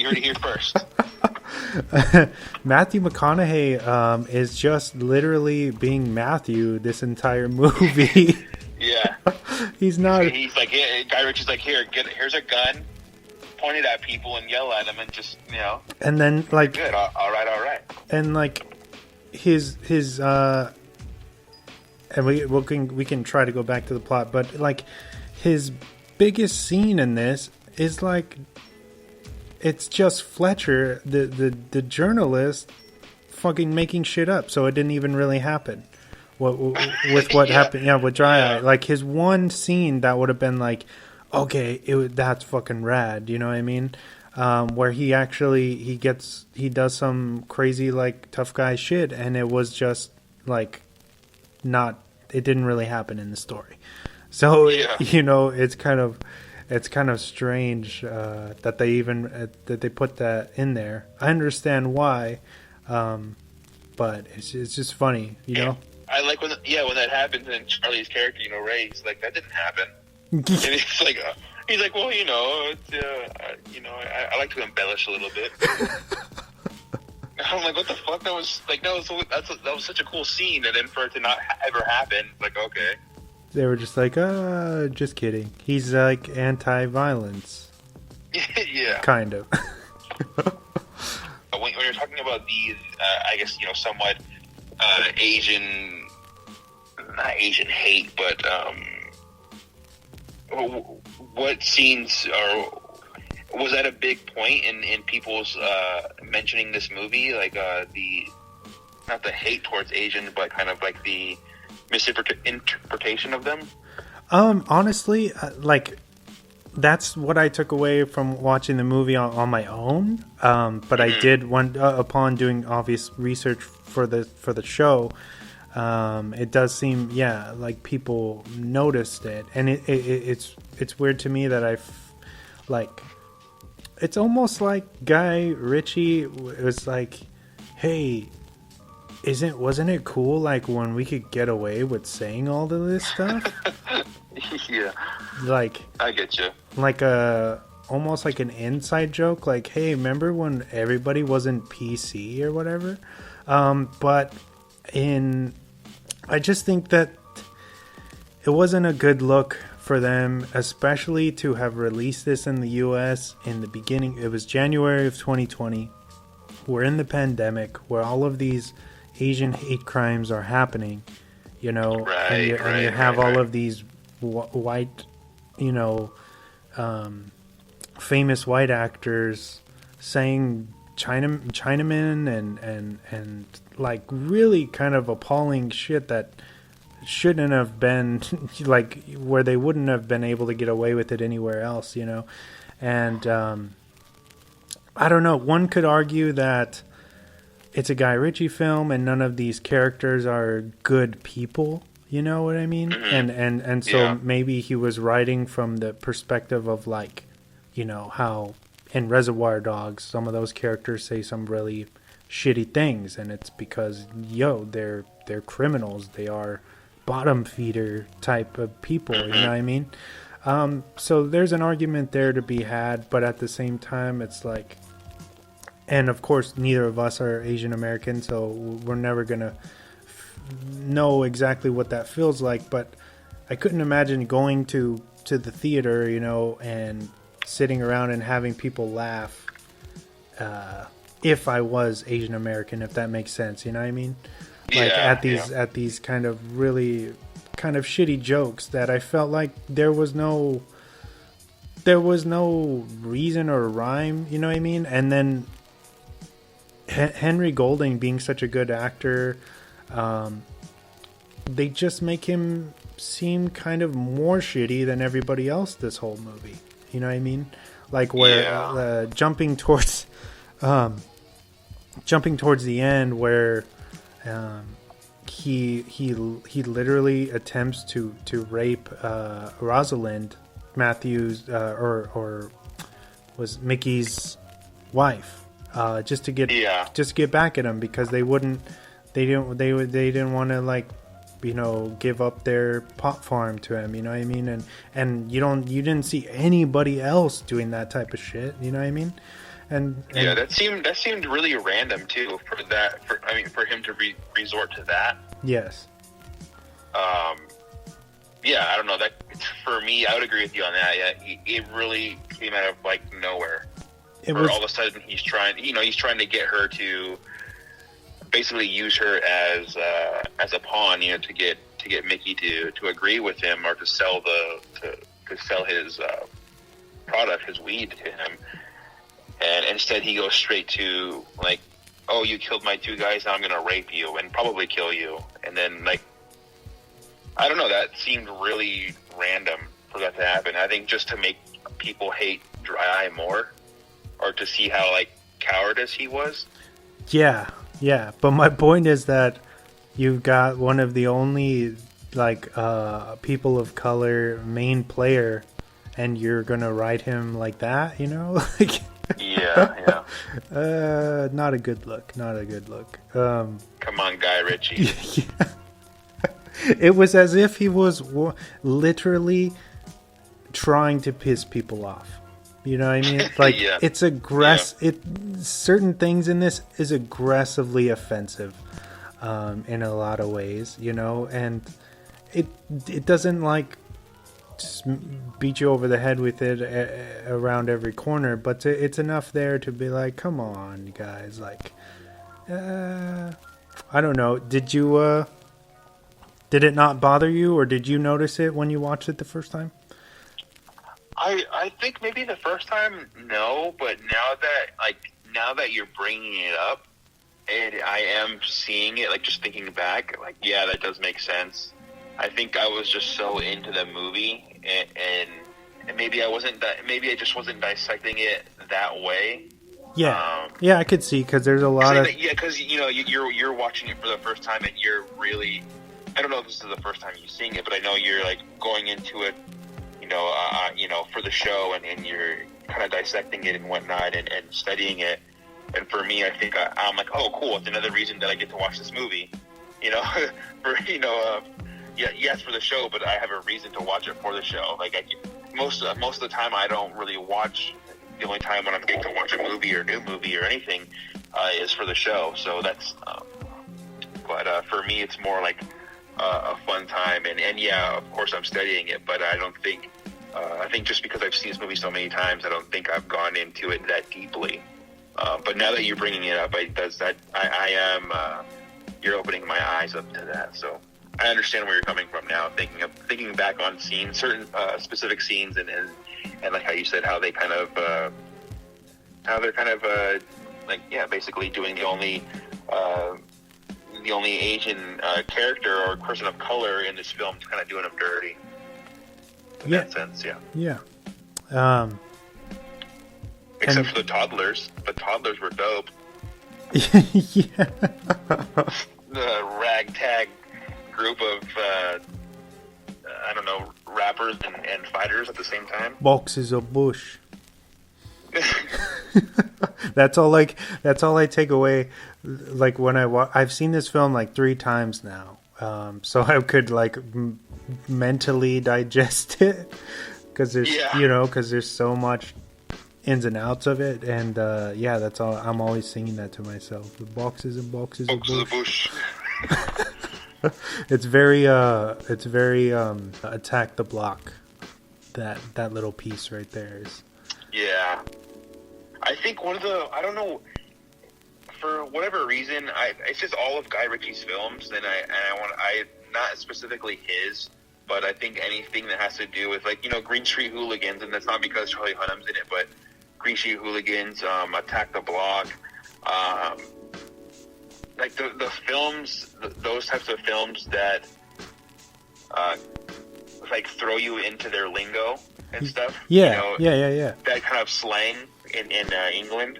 You heard it here first. Matthew McConaughey is just literally being Matthew this entire movie. Yeah. He's not. He's like, yeah, Guy Ritchie's like, here's a gun, point it at people and yell at them, and just, you know. And then like, good, all right. And like, his and we can try to go back to the plot, but like, his biggest scene in this is like, it's just Fletcher, the journalist, fucking making shit up, so it didn't even really happen. What happened? With Dry Eye, like his one scene that would have been like, okay, that's fucking rad. You know what I mean? Where he does some crazy like tough guy shit, and it was just like not. It didn't really happen in the story. So you know, it's kind of strange that they even that they put that in there. I understand why, but it's just funny, you know. I like when that happens, and Charlie's character, you know, Ray, he's like, that didn't happen. And he's like, well, you know, it's, you know, I like to embellish a little bit. I'm like, what the fuck? That was such a cool scene, and then for it to not ever happen, like, okay. They were just like, just kidding. He's like anti-violence. Yeah. Kind of. When you're talking about these, I guess, you know, somewhat not Asian hate, but what scenes was that a big point in people's mentioning this movie? Like not the hate towards Asian, but kind of like the misinterpretation of them? Honestly, like, that's what I took away from watching the movie on my own. But I did upon doing obvious research for the show. It does seem, like people noticed it, and it's weird to me that like, it's almost like Guy Ritchie was like, hey, wasn't it cool like when we could get away with saying all of this stuff? Yeah, like, I get you. Like almost like an inside joke, like, hey, remember when everybody wasn't PC or whatever? But I just think that it wasn't a good look for them, especially to have released this in the US in the beginning. It was January of 2020. We're in the pandemic where all of these Asian hate crimes are happening, you know, and you have all of these white, you know, famous white actors saying Chinaman and like really kind of appalling shit that shouldn't have been, like, where they wouldn't have been able to get away with it anywhere else, you know. And I don't know, one could argue that it's a Guy Ritchie film and none of these characters are good people, you know what I mean? And so maybe he was writing from the perspective of, like, you know, how in Reservoir Dogs some of those characters say some really shitty things, and it's because they're criminals, they are bottom feeder type of people, you know what I mean? So there's an argument there to be had, but at the same time it's like, and of course neither of us are Asian American, so we're never gonna know exactly what that feels like, but I couldn't imagine going to the theater, you know, and sitting around and having people laugh if I was Asian American, if that makes sense, you know what I mean? Like at these kind of really kind of shitty jokes that I felt like there was no reason or rhyme, you know what I mean? And then Henry Golding being such a good actor, they just make him seem kind of more shitty than everybody else this whole movie. You know what I mean? Like where jumping towards the end where he literally attempts to rape Rosalind Matthews or was Mickey's wife, just to get back at him because they didn't want to, like, you know, give up their pot farm to him, you know what I mean? And you didn't see anybody else doing that type of shit, you know what I mean? and yeah, that seemed really random too. For him to resort to that. Yes. Yeah, I don't know. That for me, I would agree with you on that. Yeah, it really came out of like nowhere. All of a sudden he's trying to get her to basically use her as a pawn, to get Mickey to agree with him or to sell his product, his weed to him. And instead he goes straight to like, oh, you killed my two guys, now I'm gonna rape you and probably kill you. And then like, I don't know, that seemed really random for that to happen. I think just to make people hate Dry Eye more, or to see how like cowardice he was. Yeah. But my point is that you've got one of the only like people of color main player, and you're gonna write him like that, like. Yeah. Not a good look. Come on, Guy Ritchie. Yeah. It was as if he was literally trying to piss people off. You know what I mean? Like, yeah. It's certain things in this is aggressively offensive in a lot of ways, and it doesn't like just beat you over the head with it around every corner, but it's enough there to be like, come on, guys, like, I don't know. Did it not bother you, or did you notice it when you watched it the first time? I think maybe the first time, no, but now that you're bringing it up, and I am seeing it, like just thinking back, like, yeah, that does make sense. I think I was just so into the movie, and maybe maybe I just wasn't dissecting it that way. Yeah, I could see, because there's a lot of... Yeah, because, you're watching it for the first time, and you're really... I don't know if this is the first time you're seeing it, but I know you're, like, going into it, for the show, and you're kind of dissecting it and whatnot, and studying it. And for me, I think I'm like, oh, cool, it's another reason that I get to watch this movie, yes, for the show, but I have a reason to watch it for the show. Like, most of the time, I don't really watch. The only time when I'm getting to watch a movie or new movie or anything is for the show. So that's, but for me, it's more like a fun time. And yeah, of course, I'm studying it, but I don't think. I think just because I've seen this movie so many times, I don't think I've gone into it that deeply. But now that you're bringing it up, you're opening my eyes up to that. So I understand where you're coming from now. Thinking back on scenes, certain specific scenes, and like how you said, how they're kind of basically doing the only Asian character or person of color in this film, kind of doing them dirty. In that sense, yeah. Except for the toddlers. The toddlers were dope. Yeah. The ragtag group of, rappers and fighters at the same time. Boxes of bush. That's all I take away. Like when I've seen this film like 3 times now. So I could like mentally digest it, because there's so much ins and outs of it, and that's all. I'm always singing that to myself. The boxes and boxes of bush. It's very Attack the Block. That little piece right there is. Yeah, I think I don't know, for whatever reason, it's just all of Guy Ritchie's films, and I not specifically his, but I think anything that has to do with, like, Green Street Hooligans, and that's not because Charlie Hunnam's in it, but Green Street Hooligans, Attack the Block, like the films, those types of films that like throw you into their lingo and stuff. Yeah. That kind of slang in England.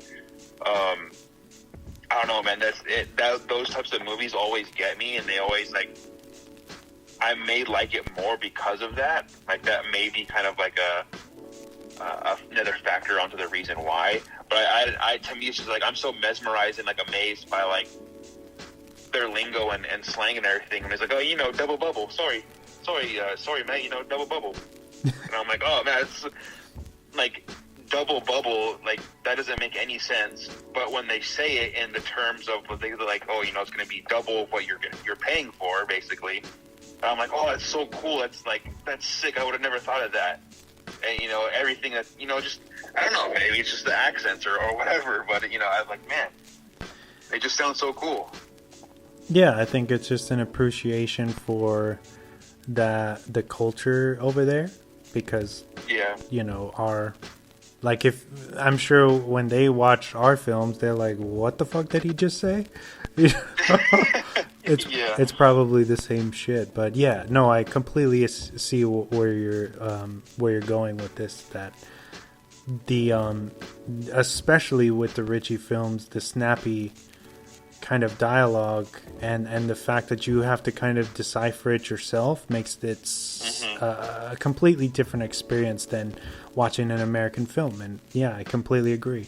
I don't know, man. Those types of movies always get me, and they always like. I may like it more because of that. Like, that may be kind of like another factor onto the reason why. But I to me, it's just like I'm so mesmerized and like amazed by like their lingo and slang and everything. And it's like, oh, double bubble. Sorry, man. Double bubble. And I'm like, oh man, it's like double bubble, like, that doesn't make any sense. But when they say it in the terms of what they're like, oh, it's going to be double what you're paying for, basically. I'm like, oh, that's so cool. That's sick. I would have never thought of that. And, everything that, just, I don't know, maybe it's just the accents or whatever. But, I was like, man, they just sound so cool. Yeah, I think it's just an appreciation for the culture over there. Because, if I'm sure when they watch our films, they're like, what the fuck did he just say? It's probably the same shit. But yeah, no, I completely see where you're going with this. That especially with the Ritchie films, the snappy kind of dialogue and the fact that you have to kind of decipher it yourself makes it a completely different experience than watching an American film. And yeah, I completely agree.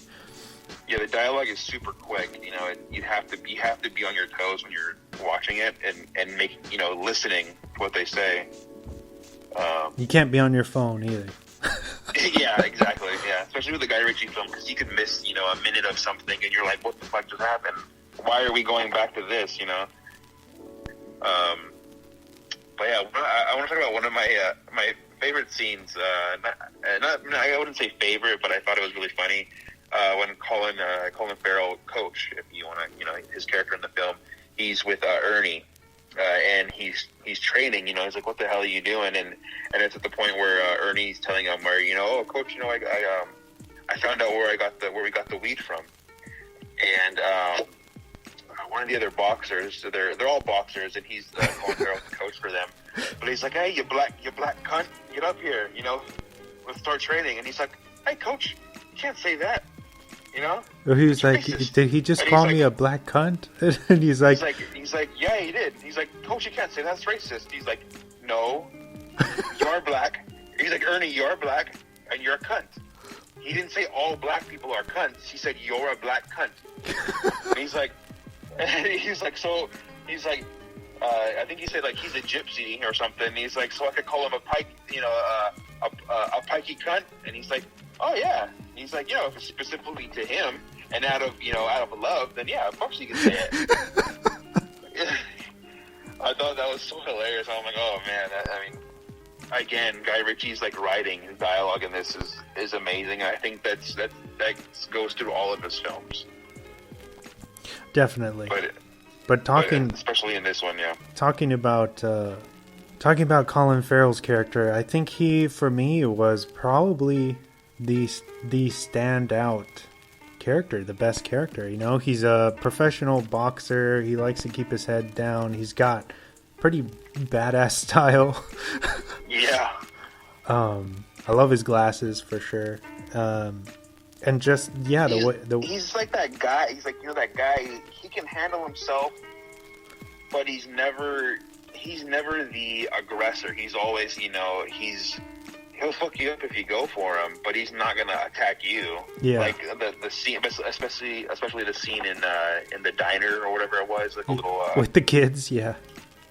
Yeah, the dialogue is super quick. You have to be on your toes when you're watching it and make listening to what they say. You can't be on your phone either. Yeah, exactly. Yeah, especially with the Guy Ritchie film, because you could miss a minute of something and you're like, what the fuck just happened? Why are we going back to this, But yeah, I want to talk about one of my favorite scenes. I wouldn't say favorite, but I thought it was really funny when Colin Farrell, Coach, if you want to, his character in the film, he's with Ernie, and he's training. He's like, "What the hell are you doing?" And it's at the point where Ernie's telling him, "Where oh, Coach, I found out where we got the weed from," and one of the other boxers, so they're all boxers, and he's Colin Farrell's the coach for them. But he's like, "Hey, you black cunt, get up here, let's start training." And he's like, "Hey, Coach, you can't say that, He's like, racist. Did he just call me a black cunt? And he's like, yeah, he did. He's like, Coach, you can't say that's racist. He's like, no, you're black. He's like, Ernie, you're black, and you're a cunt. He didn't say all black people are cunts. He said, you're a black cunt. And he's like, I think he said, like, he's a gypsy or something. He's like, so I could call him a pike, a pikey cunt. And he's like, oh yeah. He's like, if it's specifically to him and out of love, then yeah, of course you can say it. I thought that was so hilarious. I'm like, oh man, again, Guy Ritchie's like writing and dialogue in this is amazing. And I think that goes through all of his films. Definitely. But talking, especially in this one, yeah. Talking about Colin Farrell's character, I think he, for me, was probably the standout character, the best character. He's a professional boxer. He likes to keep his head down. He's got pretty badass style. Yeah. I love his glasses for sure. And just he's like that guy. He's like that guy. He can handle himself, but he's never the aggressor. He's always he'll fuck you up if you go for him, but he's not gonna attack you. Yeah. Like the scene, especially the scene in the diner or whatever it was, like a little with the kids. Yeah.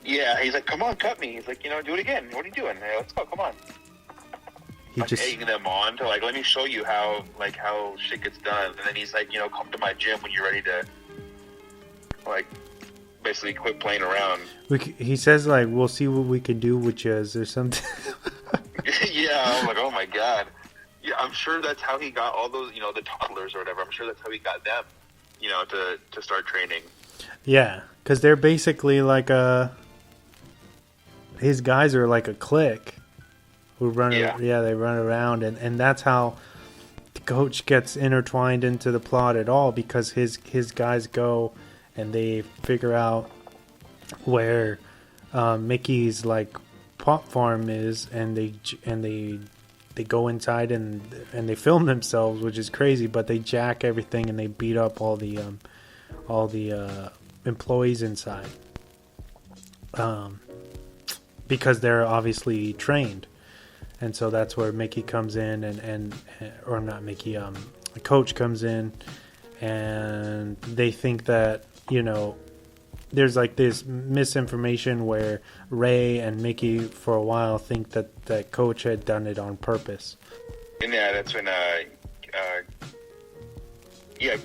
Yeah. He's like, come on, cut me. He's like, do it again. What are you doing? Hey, let's go. Come on. He's just egging them on to let me show you how shit gets done. And then he's like, come to my gym when you're ready to basically quit playing around. He says we'll see what we can do with yous or something. Yeah, I'm like, oh my god. Yeah, I'm sure that's how he got all those, the toddlers or whatever. I'm sure that's how he got them, to start training. Yeah, because they're basically his guys are like a clique. Who run? Yeah, they run around, and that's how the coach gets intertwined into the plot at all, because his guys go and they figure out where Mickey's pot farm is, and they go inside and they film themselves, which is crazy. But they jack everything and they beat up all the employees inside, because they're obviously trained. And so that's where Mickey comes in, or not Mickey, the coach comes in, and they think that, there's this misinformation where Ray and Mickey for a while think that coach had done it on purpose. And yeah, that's when yeah,